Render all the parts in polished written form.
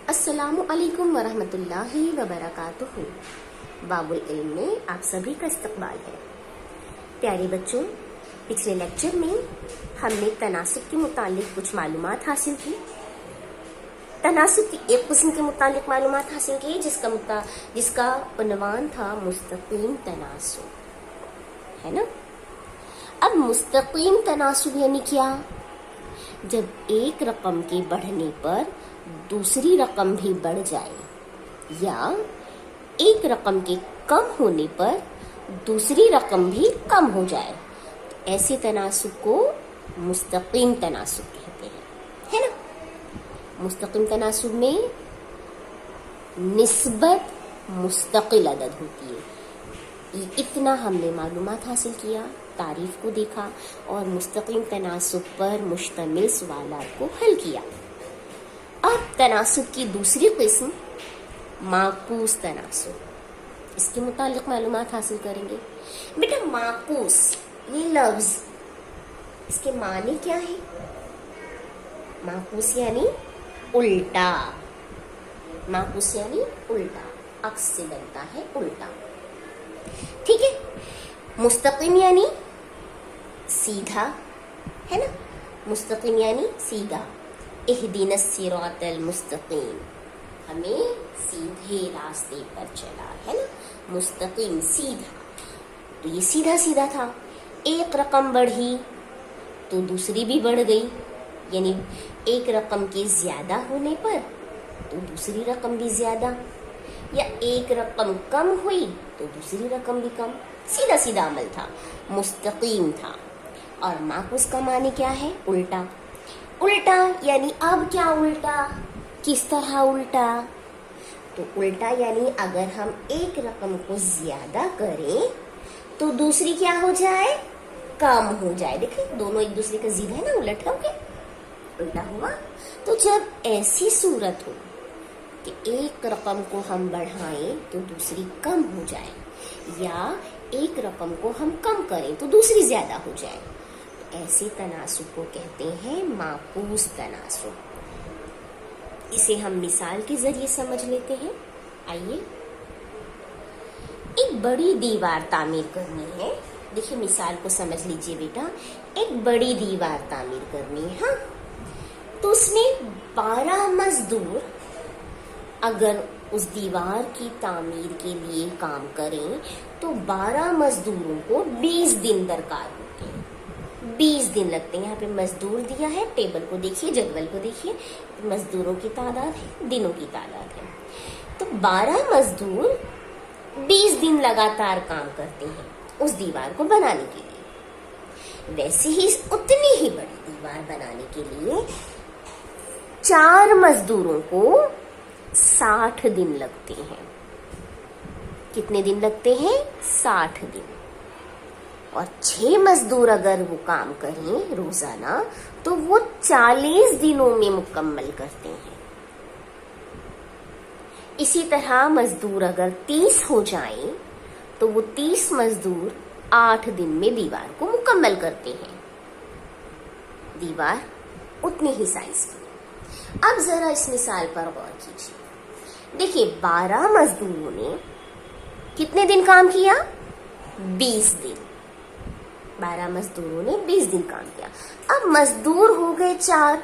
अस्सलामु अलैकुम वरहमतुल्लाहि वबरकातुहू। बाबुल इल्म में आप सभी का इस्तकबाल है। प्यारे बच्चों, पिछले लेक्चर में हमने तनासुब के मुतालिक कुछ मालूमात हासिल की। तनासुब की एक किस्म के मुतालिक मालूमात हासिल की जिसका उन्वान था मुस्तकीम तनासुब, है ना। अब मुस्तकीम तनासुब यानी क्या? जब एक रकम के बढ़ने पर दूसरी रकम भी बढ़ जाए या एक रकम के कम होने पर दूसरी रकम भी कम हो जाए, तो ऐसे तनासुब को मुस्तकीम तनासुब कहते हैं, है ना। मुस्तकीम तनासुब में निस्बत मुस्तकिल अदद होती है। ये इतना हमने मालूमात हासिल किया, तारीफ को देखा और मुस्तकीम तनासुब पर मुश्तमिल सवालात को हल किया। अब तनासुब की दूसरी किस्म माकूस तनासुब, इसके मुतालिक मालूमात हासिल करेंगे। बेटा माकूस ये लफ्ज, इसके माने क्या है? माकूस यानी उल्टा। माकूस यानी उल्टा, अक्स से बनता है उल्टा, ठीक है। मुस्तकीम यानी सीधा, है ना। मुस्तकीम यानी सीधा। इहदिनस सिरातल मुस्तकीम, हमें सीधे रास्ते पर चला, है ना। मुस्तकीम सीधा, तो ये सीधा सीधा था। एक रकम बढ़ी तो दूसरी भी बढ़ गई, यानी एक रकम के ज्यादा होने पर तो दूसरी रकम भी ज्यादा, या एक रकम कम हुई तो दूसरी रकम भी कम। सीधा सीधा अमल था, मुस्तकीम था। और माकूस का माने क्या है? उल्टा। उल्टा यानी अब क्या उल्टा, किस तरह उल्टा? तो उल्टा यानी अगर हम एक रकम को ज्यादा करें तो दूसरी क्या हो जाए? कम हो जाए। देखिए दोनों एक दूसरे का जिद है ना, उलट हो गए, उल्टा हुआ। तो जब ऐसी सूरत हो कि एक रकम को हम बढ़ाएं तो दूसरी कम हो जाए, या एक रकम को हम कम करें तो दूसरी ज्यादा हो जाए, ऐसे तनासुब को कहते हैं माकूस तनासुब। इसे हम मिसाल के जरिए समझ लेते हैं। आइए, एक बड़ी दीवार तामीर करनी है। देखिए मिसाल को समझ लीजिए बेटा, एक बड़ी दीवार तामीर करनी है, हाँ। तो उसमें 12 मजदूर अगर उस दीवार की तामीर के लिए काम करें तो 12 मजदूरों को 20 दिन दरकार होते हैं। 20 दिन लगते हैं। यहाँ पे मजदूर दिया है, टेबल को देखिए, जदवल को देखिए, मजदूरों की तादाद है, दिनों की तादाद है। तो 12 मजदूर 20 दिन लगातार काम करते हैं उस दीवार को बनाने के लिए। वैसे ही उतनी ही बड़ी दीवार बनाने के लिए 4 मजदूरों को 60 दिन लगते हैं। कितने दिन लगते हैं? 60 दिन। और 6 मजदूर अगर वो काम करें रोजाना तो वो 40 दिनों में मुकम्मल करते हैं। इसी तरह मजदूर अगर 30 हो जाएं तो वो 30 मजदूर 8 दिन में दीवार को मुकम्मल करते हैं। दीवार उतनी ही साइज की। अब जरा इस मिसाल पर गौर कीजिए। देखिए 12 मजदूरों ने कितने दिन काम किया? 20 दिन। 12 मजदूरों ने 20 दिन काम किया। अब मजदूर हो गए 4,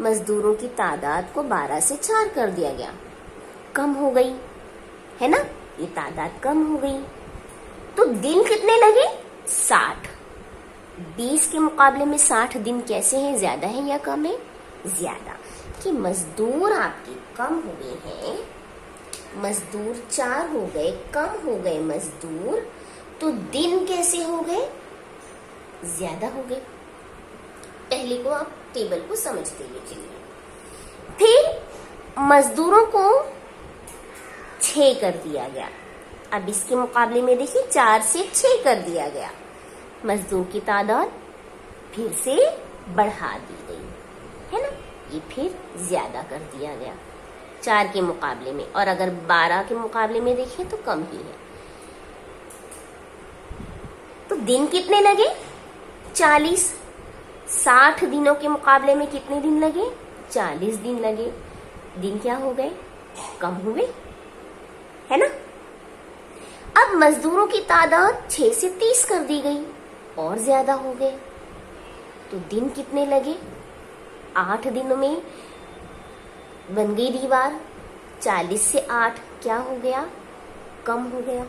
मजदूरों की तादाद को 12 से 4 कर दिया गया, कम हो गई, है ना। ये तादाद कम हो गई, तो दिन कितने लगे? 60। 20 के मुकाबले में 60 दिन कैसे हैं? ज्यादा है या कम है? ज्यादा। कि मजदूर आपके कम हो गए हैं, मजदूर 4 हो गए, कम हो गए मजदूर, तो दिन कैसे हो गए? ज्यादा हो गए। पहले को आप टेबल को समझते हुए चलिए। फिर मजदूरों को 6 कर दिया गया। अब इसके मुकाबले में देखिए 4 से 6 कर दिया गया। मजदूर की तादाद फिर से बढ़ा दी गई, है ना। ये फिर ज्यादा कर दिया गया 4 के मुकाबले में, और अगर 12 के मुकाबले में देखें तो कम ही है। तो दिन कितने लगे? 40। 60 दिनों के मुकाबले में कितने दिन लगे? 40 दिन लगे। दिन क्या हो गए, कम हुए, है ना। अब मजदूरों की तादाद 6 से 30 कर दी गई और ज्यादा हो गए, तो दिन कितने लगे, 8 दिनों में बन गई दीवार। 40 से 8 क्या हो गया, कम हो गया।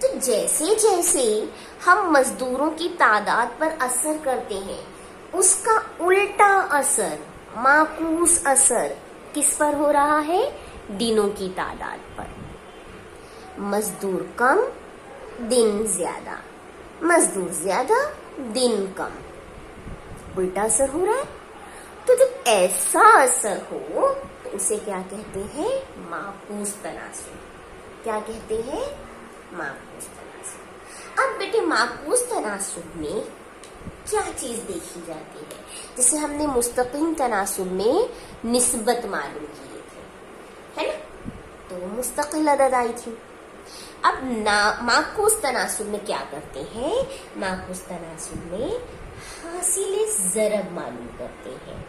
तो जैसे जैसे हम मजदूरों की तादाद पर असर करते हैं, उसका उल्टा असर, माकूस असर किस पर हो रहा है, दिनों की तादाद पर। मजदूर कम, दिन ज्यादा, मजदूर ज्यादा, दिन कम, उल्टा असर हो रहा है। तो जब ऐसा असर हो तो उसे क्या कहते हैं, माकूस तनासुब। क्या कहते हैं, माकूस तनासुब। अब बेटे माकूस तनासुब में क्या चीज देखी जाती है, जैसे हमने मुस्तकिम तनासुब में निस्बत मालूम किए थे, है ना, तो मुस्तकिल अदद आई थी। अब माकूस तनासुब में क्या करते हैं, माकूस तनासुब में हासिले ज़रब मालूम करते हैं।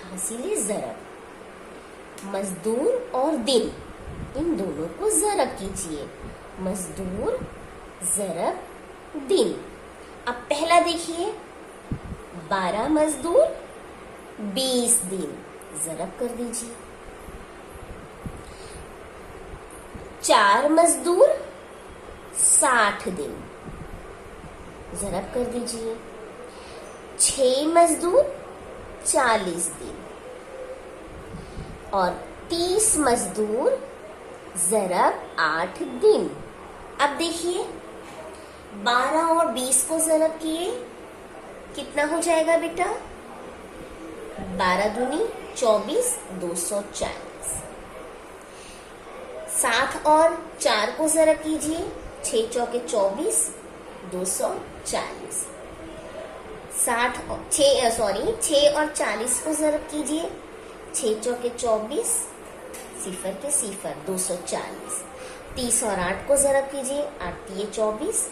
हासिले ज़रब, मजदूर और दिन, इन दोनों को ज़रब कीजिए, मजदूर ज़रब दिन। अब पहला देखिए, 12 मजदूर 20 दिन, ज़रब कर दीजिए। 4 मजदूर 60 दिन, ज़रब कर दीजिए। 6 मजदूर 40 दिन और 30 मजदूर ज़रब 8 दिन। अब देखिए 12 और 20 को ज़रब किए, कितना हो जाएगा बेटा, 12 दूनी 24, 240। 7 और 4 को ज़रब कीजिए, 6 चौके 24, 240। 6 और 40 को ज़रब कीजिए, 6 चौके 24, सिफर के सिफर, 240। 30 और 8 को ज़रब कीजिए, 8 तिये 24,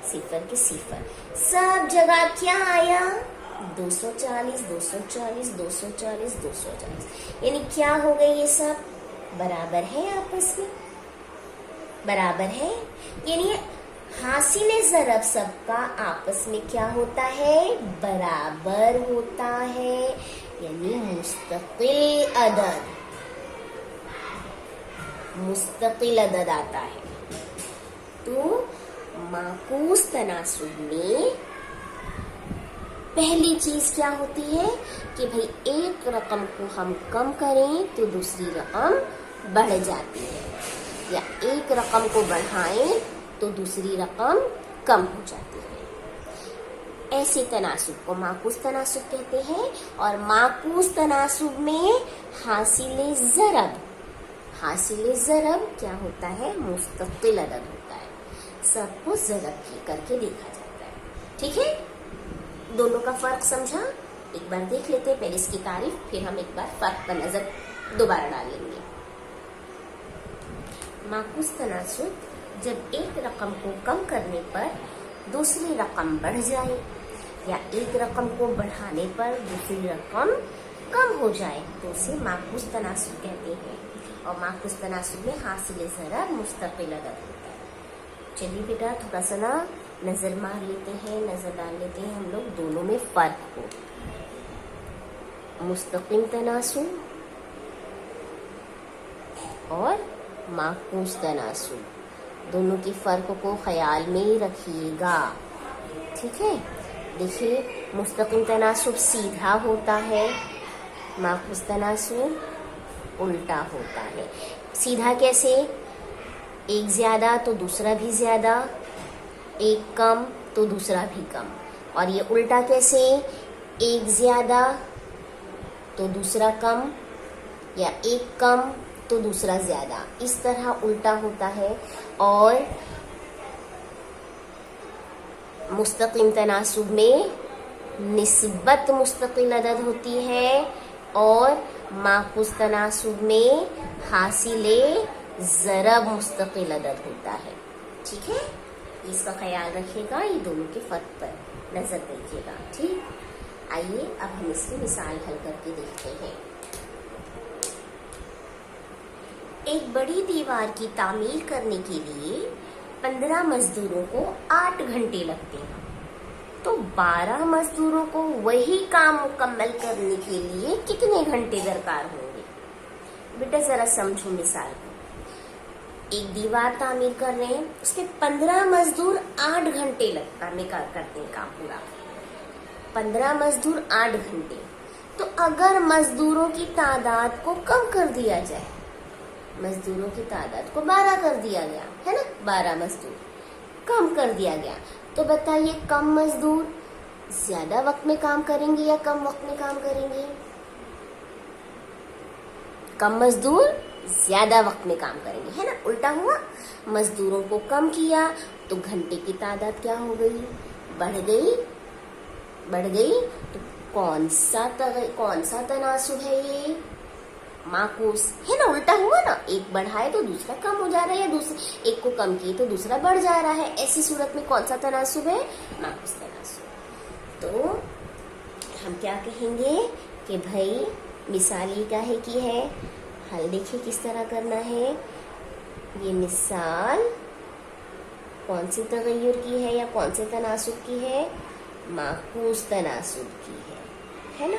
सिफर के सिफर। सब जगह क्या आया, 240, 240, 240, 240। यानी क्या हो गए, ये सब बराबर है, आपस में बराबर है। यानी हासिले ज़रब सबका आपस में क्या होता है, बराबर होता है, यानी मुस्तकिल अदद, मुस्तकिल अदद आता है। तो माकूस तनासुब में पहली चीज क्या होती है कि भाई एक रकम को हम कम करें तो दूसरी रकम बढ़ जाती है, या एक रकम को बढ़ाएं तो दूसरी रकम कम हो जाती है। ऐसे तनासुब को माकूस तनासुब कहते हैं। और माकूस तनासुब में हासिले ज़रब, हासिले ज़रब क्या होता है, मुस्तकिल अदद होता है, सबको ज़रब करके देखा जाता है। ठीक है, दोनों का फर्क समझा, एक बार देख लेते हैं पहले इसकी तारीफ, फिर हम एक बार फर्क पर नजर दोबारा डालेंगे। माकूस तनासुब, जब एक रकम को कम करने पर दूसरी रकम बढ़ जाए, या एक रकम को बढ़ाने पर दूसरी रकम कम हो जाए, तो उसे माकूस तनासुब कहते हैं। और माकूस तनासुब में हासिले ज़रब मुस्तकिल अदद होता है। चलिए बेटा थोड़ा सा ना नजर मार लेते हैं, नजर डाल लेते हैं हम लोग दोनों में फर्क को। मुस्तकिल तनासुब और माकूस तनासुब, दोनों के फर्क को ख्याल में ही रखिएगा। ठीक है, देखिए मुस्तकिल तनासुब सीधा होता है, माकूस तनासुब उल्टा होता है। सीधा कैसे, एक ज्यादा तो दूसरा भी ज्यादा, एक कम तो दूसरा भी कम। और ये उल्टा कैसे, एक ज्यादा तो दूसरा कम, या एक कम तो दूसरा ज्यादा, इस तरह उल्टा होता है। और मुस्तकिल तनासुब में निस्बत मुस्तकिल अदद होती है, और माकूस तनासुब में हासिले ज़रब मुस्तकिल अदद होता है। ठीक है, इसका ख्याल रखिएगा, ये दोनों के फर्क पर नजर दीजिएगा। ठीक, आइए अब हम इसकी मिसाल हल करके देखते हैं। एक बड़ी दीवार की तामीर करने के लिए 15 मजदूरों को 8 घंटे लगते हैं, तो 12 मजदूरों को वही काम मुकम्मल करने के लिए कितने घंटे दरकार होंगे? बेटा जरा समझो मिसाल को। एक दीवार तामीर कर रहे हैं, उसके 15 मजदूर 8 घंटे करते हैं काम पूरा। 15 मजदूर 8 घंटे। तो अगर मजदूरों की तादाद को कम कर दिया जाए, मजदूरों की तादाद को 12 कर दिया गया है ना, 12 मजदूर कम कर दिया गया, तो बताइए कम मजदूर ज्यादा वक्त में काम करेंगे या कम वक्त में काम करेंगे? कम मजदूर ज्यादा वक्त में काम करेंगे, है ना, उल्टा हुआ। मजदूरों को कम किया तो घंटे की तादाद क्या हो गई? बढ़ गई। तो कौन सा तनासुब है ये? माकूस, है ना, उल्टा हुआ ना। एक बढ़ाए तो दूसरा कम हो जा रहा है, या दूसरे एक को कम किए तो दूसरा बढ़ जा रहा है। ऐसी सूरत में कौन सा तनासुब है? माकूस तनासुब। तो हम क्या कहेंगे कि भाई मिसाल ये काहे की है? हल देखिए किस तरह करना है। ये मिसाल कौन सी तगय्युर की है या कौन से तनासुब की है? माकूस तनासुब की है ना।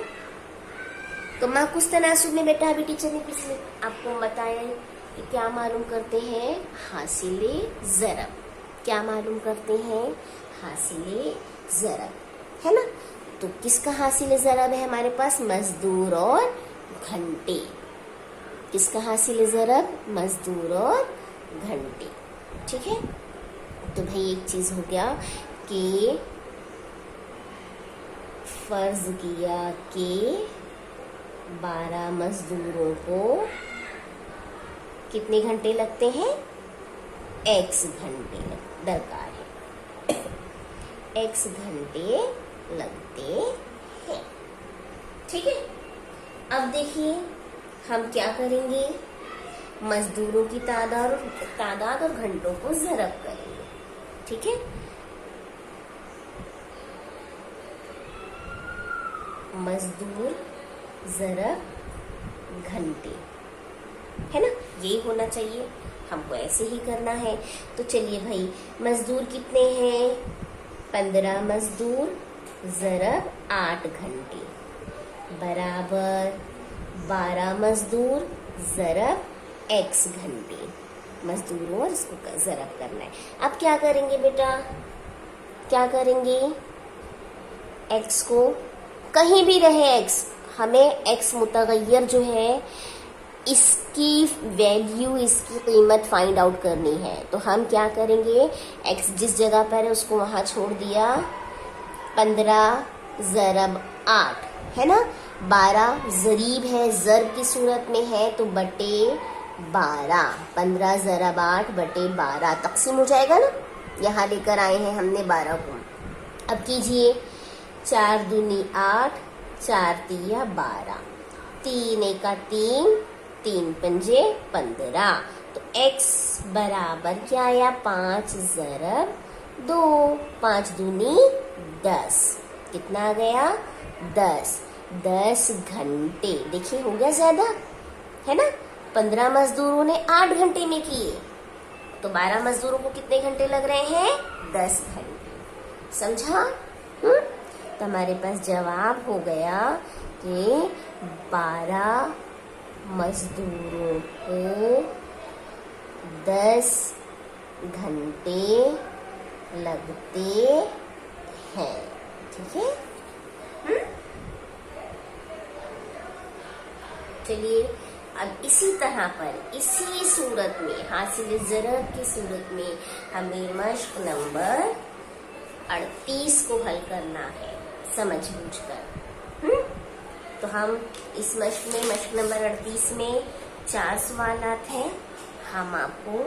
तो माकूस तनासुब में बेटा अभी टीचर ने पिछले आपको बताया कि क्या मालूम करते हैं? हासिले ज़रब। क्या मालूम करते हैं? हासिले ज़रब, है ना। तो किसका हासिले ज़रब है हमारे पास? मजदूर और घंटे। किसका हासिले ज़रब? मजदूर और घंटे। ठीक है। तो भाई एक चीज हो गया कि फर्ज किया कि 12 मजदूरों को कितने घंटे लगते हैं? x घंटे दरकार है, x घंटे लगते हैं। ठीक है। अब देखिए हम क्या करेंगे? मजदूरों की तादाद और घंटों को ज़रब करेंगे। ठीक है। मजदूर ज़रब घंटे, है ना, यही होना चाहिए। हमको ऐसे ही करना है। तो चलिए भाई, मजदूर कितने हैं? 15 मजदूर ज़रब 8 घंटे बराबर 12 मजदूर ज़रब x घंटे। मजदूरों और इसको ज़रब करना है। अब क्या करेंगे बेटा? क्या करेंगे? x को कहीं भी रहे x, हमें x मुतगय्यर जो है इसकी वैल्यू, इसकी कीमत फाइंड आउट करनी है। तो हम क्या करेंगे? x जिस जगह पर है उसको वहां छोड़ दिया। 15 ज़रब 8 है ना, 12 ज़रीब है, ज़रब की सूरत में है तो बटे 12। 15 ज़रब 8 बटे 12 तक़सीम हो जाएगा ना। यहाँ लेकर आए हैं हमने 12 को। अब कीजिए 4 दूनी 8, 4 तिया 12, 3 एका 3, 3 पंजे 15। तो x बराबर क्या आया? 5 ज़रब 2, 5 दूनी 10। कितना आ गया? 10 घंटे। देखिए हो गया ज्यादा, है ना। 15 मजदूरों ने 8 घंटे में किए, तो 12 मजदूरों को कितने घंटे लग रहे हैं? 10 घंटे। समझा? तो हमारे पास जवाब हो गया कि 12 मजदूरों को 10 घंटे लगते हैं। ठीक है। चलिए अब इसी तरह पर, इसी सूरत में, हासिल ज़रब की सूरत में हमें मश्क नंबर 38 को हल करना है समझ बूझकर। तो हम इस मश्क नंबर 38 में 4 सवालात हैं। हम आपको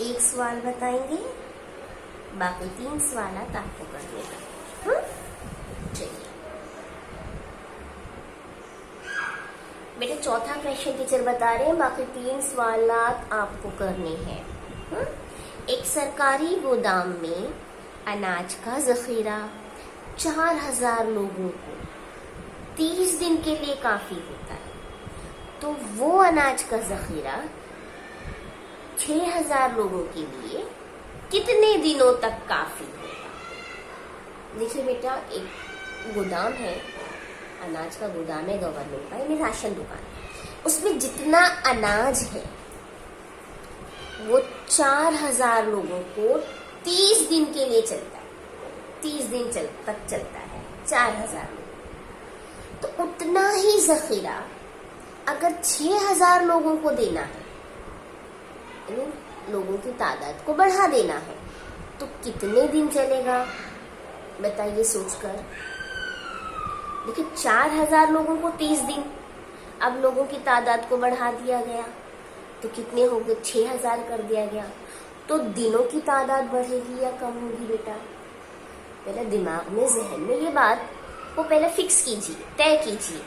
1 सवाल बताएंगे, बाकी 3 सवालात आपको करने का। चलिए बेटे, चौथा क्वेश्चन टीचर बता रहे हैं, बाकी 3 सवालात आपको करने हैं। एक सरकारी गोदाम में अनाज का जखीरा 4000 लोगों को 30 दिन के लिए काफी होता है। तो वो अनाज का जखीरा 6000 लोगों के लिए कितने दिनों तक काफी होगा? देखिए बेटा, एक गोदाम है, अनाज का गोदाम है गवर्नमेंट का, यानी राशन दुकान। उसमें जितना अनाज है वो 4000 लोगों को 30 दिन के लिए चलता है। 30 दिन तक चलता है 4000 लोग। तो उतना ही जखीरा अगर 6000 लोगों को देना है, यानी लोगों की तादाद को बढ़ा देना है, तो कितने दिन चलेगा बताइए सोचकर। देखिए 4000 लोगों को 30 दिन, अब लोगों की तादाद को बढ़ा दिया गया तो कितने हो गए? 6000 कर दिया गया। तो दिनों की तादाद बढ़ेगी या कम होगी बेटा? पहले दिमाग में, जहन में ये बात को पहले फिक्स कीजिए, तय कीजिए,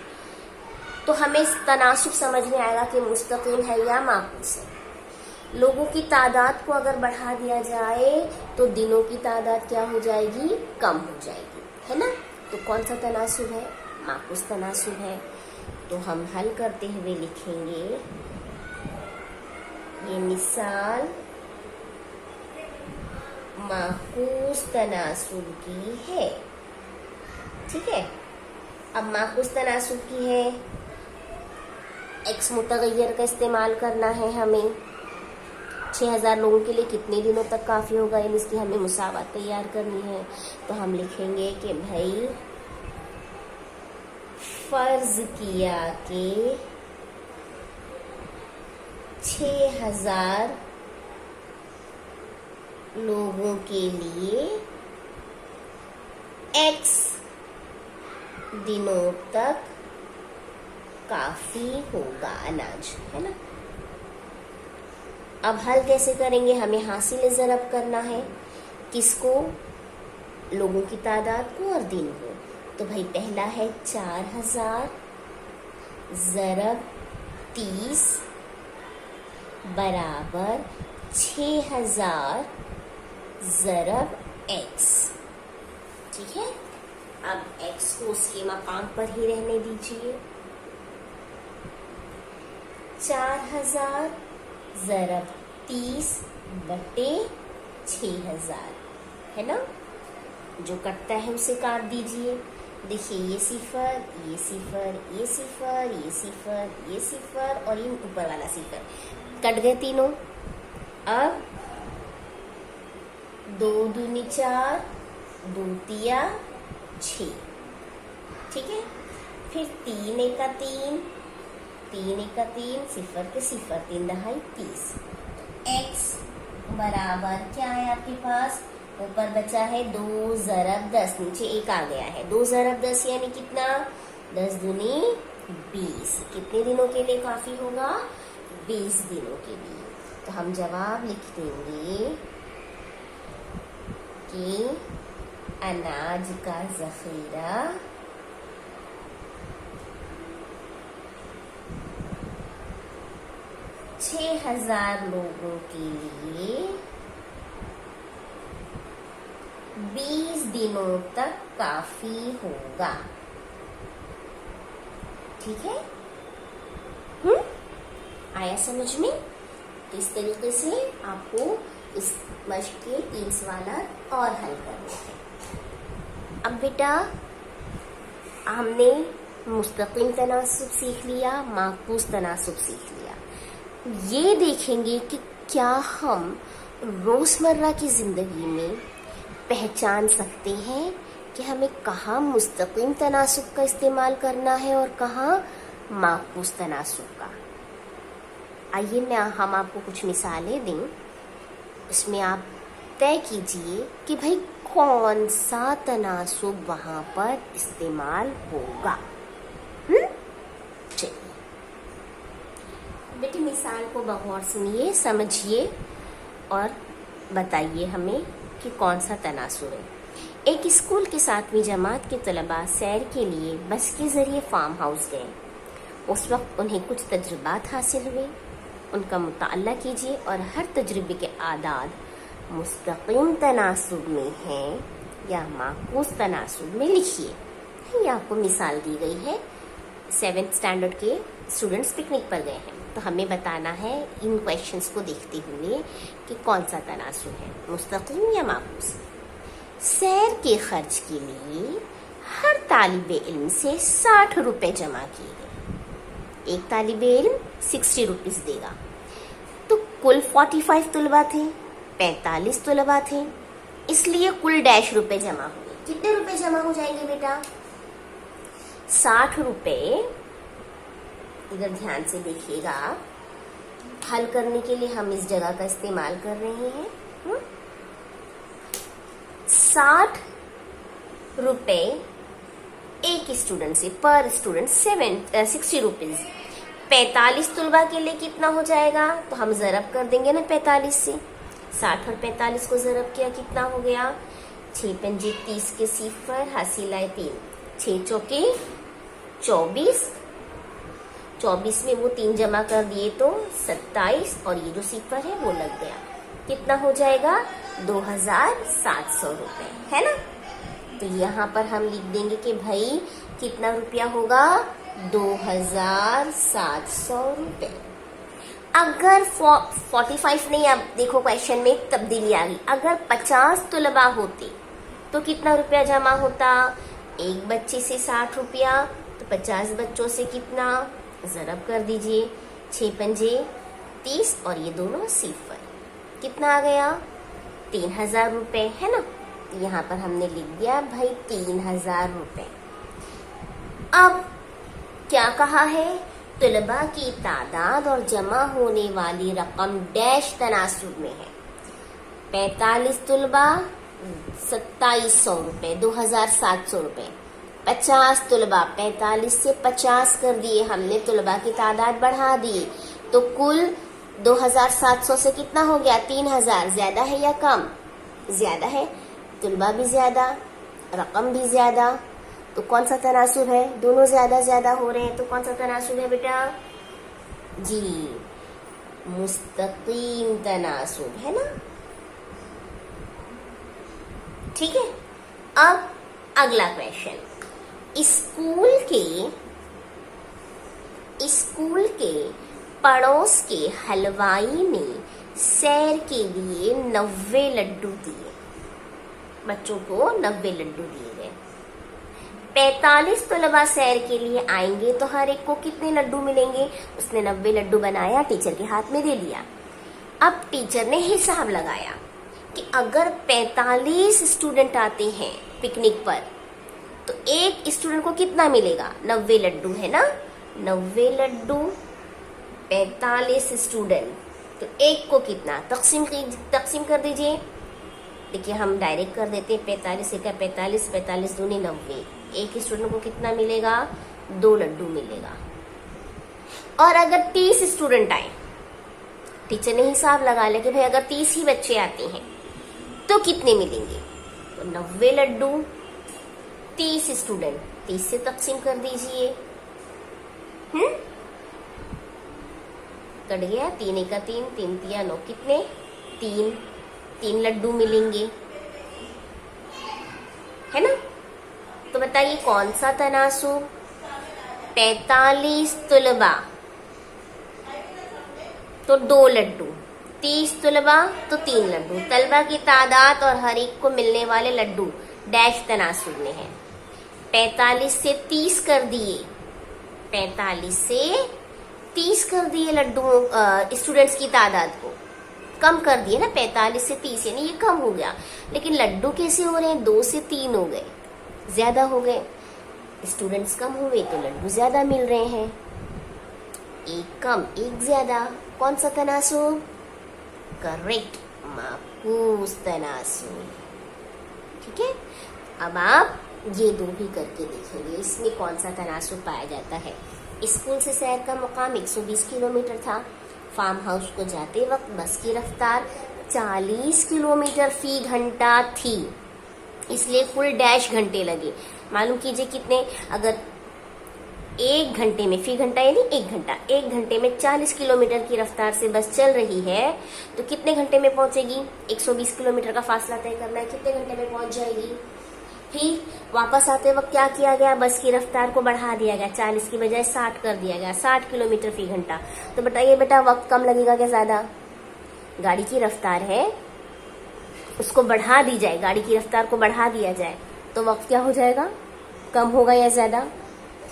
तो हमें तनासुब समझ में आएगा कि मुस्तकिल है या माकूस है। लोगों की तादाद को अगर बढ़ा दिया जाए तो दिनों की तादाद क्या हो जाएगी? कम हो जाएगी, है ना? तो कौन सा तनासुब है? माकूस तनासुब है। तो हम हल करते हुए लिखेंगे, ये मिसाल माकूस तनासुब की है। ठीक है, अब माकूस तनासुब की है, एक्स मुतगय्यर का इस्तेमाल करना है हमें। 6000 लोगों के लिए कितने दिनों तक काफी होगा, यानी इसकी हमें मुसावत तैयार करनी है। तो हम लिखेंगे कि भाई फर्ज किया कि 6000 लोगों के लिए x दिनों तक काफी होगा अनाज, है ना? अब हल कैसे करेंगे? हमें हासिल ज़रब करना है, किसको? लोगों की तादाद को और दिन को। तो भाई पहला है 4000 ज़रब 30 बराबर 6000 ज़रब x। ठीक है, अब x को उसके मकाम पर ही रहने दीजिए। 4000 ज़रब 30 बटे 6000, है ना? जो कटता है उसे काट दीजिए। देखिए ये सिफर, ये सिफर, ये सिफर, ये सिफर, ये सिफर और ये ऊपर वाला सिफर कट गए तीनों। अब 2 दूनी 4, 2 तिया 6। ठीक है, फिर 3 एका 3, 3 एका 3, सिफर के सिफर, 3 दहाई 30। x बराबर क्या है आपके पास? ऊपर बचा है 2 ज़रब 10, नीचे 1 आ गया है। 2 ज़रब 10 यानी कितना? 10 दूनी 20। कितने दिनों के लिए काफी होगा? 20 दिनों के लिए। तो हम जवाब लिख देंगे कि अनाज का ज़ख़ीरा 6000 लोगों के लिए 20 दिनों तक काफी होगा। ठीक है, आया समझ में? तो इस तरीके से आपको इस मश्क के 3 सवाल और हल करने हैं। अब बेटा हमने मुस्तकिल तनासुब सीख लिया, माकूस तनासुब सीख लिया। ये देखेंगे कि क्या हम रोजमर्रा की जिंदगी में पहचान सकते हैं कि हमें कहाँ मुस्तकिल तनासुब का इस्तेमाल करना है और कहाँ माकूस तनासुब का। आइए हम आपको कुछ मिसालें दें, उसमें आप तय कीजिए कि भाई कौन सा तनासुब वहाँ पर इस्तेमाल होगा। चलिए बेटी मिसाल को बगौर सुनिए, समझिए और बताइए हमें कि कौन सा तनासुब है। एक स्कूल के 7वीं जमात के तलबा सैर के लिए बस के जरिए फार्म हाउस गए। उस वक्त उन्हें कुछ तजुर्बात हासिल हुए, उनका मुताला कीजिए और हर तजुर्बे के आदाद मुस्तकिल तनासुब में हैं या माकूस तनासुब में लिखिए। ये आपको मिसाल दी गई है। 7th स्टैंडर्ड के स्टूडेंट्स पिकनिक पर गए हैं। तो हमें बताना है इन क्वेश्चंस को देखते हुए कि कौन सा तनासुब है, मुस्तकीम या माकूस। सैर के खर्च के लिए हर तालिबे इल्म से 60 रुपए जमा किए गए। एक तालिबे इल्म 60 रुपीज देगा। तो कुल 45 तुलबा थे, 45 तुलबा थे, इसलिए कुल डैश रुपए जमा हुए। कितने रुपए जमा हो जाएंगे बेटा? 60 रुपए। इधर ध्यान से देखिएगा, हल करने के लिए हम इस जगह का इस्तेमाल कर रहे हैं। 60 रुपए एक स्टूडेंट से, पर स्टूडेंट 60 रुपीज। 45 तुलबा के लिए कितना हो जाएगा? तो हम जरब कर देंगे ना 45 से। 60 और 45 को जरब किया, कितना हो गया? 6 पंजे 30 के सिफर, हासिल आए 3, 6 चौके 24, 24 में वो 3 जमा कर दिए तो 27, और ये जो सिफर है वो लग गया। कितना हो जाएगा? 2700 रुपए, है ना। तो यहाँ पर हम लिख देंगे कि भाई कितना रुपया होगा? 2700 रुपए। अगर 45 नहीं, अब देखो क्वेश्चन में तब्दीली आ गई। अगर 50 तुलबा होते तो कितना रुपया जमा होता? एक बच्चे से 60 रुपया, तो 50 बच्चों से कितना? जरब कर दीजिए, 6 पंजे 30, और ये दोनों सिफर, कितना आ गया? 3000 रुपए, है ना। तो यहाँ पर हमने लिख दिया भाई 3000 रुपए। अब क्या कहा है? तुलबा की तादाद और जमा होने वाली रकम डैश तनासुब में है। 45 तुलबा 2700 रुपए, 2700 रुपए। 50 तुलबा, 45 से 50 कर दिए हमने, तुलबा की तादाद बढ़ा दी, तो कुल 2700 से कितना हो गया? 3000। ज्यादा है या कम? ज्यादा है। तुलबा भी ज्यादा, रकम भी ज्यादा, तो कौन सा तनासुब है? दोनों ज्यादा ज्यादा हो रहे हैं, तो कौन सा तनासुब है बेटा? जी, मुस्तकीम तनासुब, है ना। ठीक है। अब अगला क्वेश्चन, स्कूल के पड़ोस के हलवाई ने सैर के लिए 90 लड्डू दिए। बच्चों को 90 लड्डू दिए गए। 45 तुलबा सैर के लिए आएंगे तो हर एक को कितने लड्डू मिलेंगे? उसने 90 लड्डू बनाया, टीचर के हाथ में दे दिया। अब टीचर ने हिसाब लगाया कि अगर 45 स्टूडेंट आते हैं पिकनिक पर, तो एक स्टूडेंट को कितना मिलेगा? 90 लड्डू, है ना। 90 लड्डू, 45 स्टूडेंट, तो एक को कितना? तकसीम कर दीजिए। देखिए हम डायरेक्ट कर देते हैं, 45 का 45, 45 दूनी 90। एक स्टूडेंट को कितना मिलेगा? 2 लड्डू मिलेगा। और अगर 30 स्टूडेंट आए, टीचर ने हिसाब लगा लिया कि भाई अगर 30 ही बच्चे आते हैं तो कितने मिलेंगे? तो 90 लड्डू, 30 स्टूडेंट, 30 से तकसीम कर दीजिए। कट गया, 3 एक 3, 3 तिया 9, कितने? 3 लड्डू मिलेंगे, है ना। तो बताइए कौन सा तनासुब? 45 तुलबा तो 2 लड्डू, 30 तुलबा तो 3 लड्डू। तलबा की तादाद और हर एक को मिलने वाले लड्डू डैश तनासुब में है। 45 से 30 कर दिए, 45 से 30 कर दिए लड्डू स्टूडेंट्स की तादाद को, कम कर दिए ना। 45 से 30 यानी ये कम हो गया, लेकिन लड्डू कैसे हो रहे हैं? 2 से 3 हो गए, ज्यादा हो गए। स्टूडेंट्स कम हुए तो लड्डू ज्यादा मिल रहे हैं। एक कम एक ज्यादा, कौन सा तनासुब? करेक्ट, माकूस तनासुब। ठीक है। अब आप ये 2 भी करके देखेंगे, इसमें कौन सा तनासुब पाया जाता है। स्कूल से शहर का मुकाम 120 किलोमीटर था। फार्म हाउस को जाते वक्त बस की रफ्तार 40 किलोमीटर फी घंटा थी, इसलिए फुल डैश घंटे लगे। मालूम कीजिए कितने, अगर 1 घंटे में, फी घंटा यानी 1 घंटा, 1 घंटे में 40 किलोमीटर की रफ्तार से बस चल रही है तो कितने घंटे में पहुंचेगी? 120 किलोमीटर का फासला तय करना है, कितने घंटे में पहुंच जाएगी? फिर वापस आते वक्त क्या किया गया, बस की रफ्तार को बढ़ा दिया गया, 40 की बजाय 60 कर दिया गया, 60 किलोमीटर फी घंटा। तो बताइए बेटा वक्त कम लगेगा क्या ज्यादा? गाड़ी की रफ्तार है उसको बढ़ा दी जाए, गाड़ी की रफ्तार को बढ़ा दिया जाए तो वक्त क्या हो जाएगा, कम होगा या ज्यादा?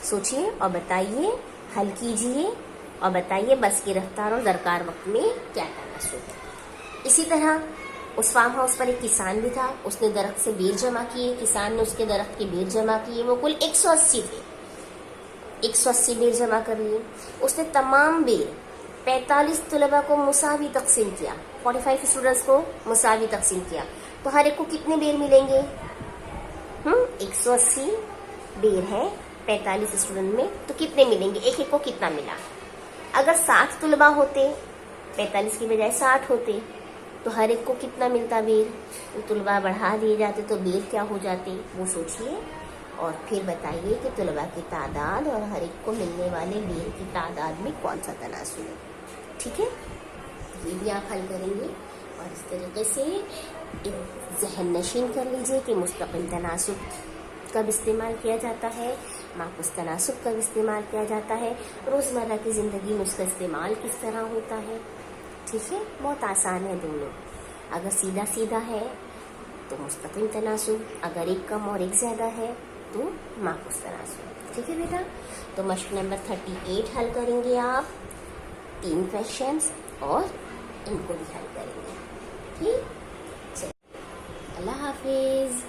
सोचिए और बताइए, हल कीजिए और बताइए बस की रफ्तार और दरकार वक्त में क्या तनासुब। इसी तरह उस फार्म हाउस पर एक किसान भी था, उसने दरख्त से बेर जमा किए, किसान ने उसके दरख्त के बेर जमा किए, वो कुल 180 थे, 180 बेर जमा कर लिए। उसने तमाम बेर 45 तलबा को मुसावी तकसीम किया, 45 स्टूडेंट्स को मुसावी तकसीम किया, तो हर एक को कितने बेर मिलेंगे? 180 बेर है 45 स्टूडेंट में, तो कितने मिलेंगे, एक एक को कितना मिला? अगर 60 तलबा होते, 45 की बजाय 60 होते, तो हर एक को कितना मिलता बेर? तो तलबा बढ़ा दिए जाते तो बेर क्या हो जाते, वो सोचिए और फिर बताइए कि तलबा की तादाद और हर एक को मिलने वाले बेर की तादाद में कौन सा तनासुब है। ठीक है, ये भी आप हल करेंगे और इस तरीके से ज़हन नशीन कर लीजिए कि मुस्तकिल तनासुब कब इस्तेमाल किया जाता है, माकूस तनासुब कब इस्तेमाल किया जाता है, रोज़मर्रा की ज़िंदगी में उसका इस्तेमाल किस तरह होता है। ठीक है, बहुत आसान है दोनों। अगर सीधा सीधा है तो मुस्तकिल तनासुब, अगर एक कम और एक ज़्यादा है तो माकूस तनासुब। ठीक है बेटा, तो मश्क नंबर 38 हल करेंगे आप, 3 क्वेश्चंस और इनको भी हल करेंगे। ठीक, चलिए, अल्लाह हाफिज़।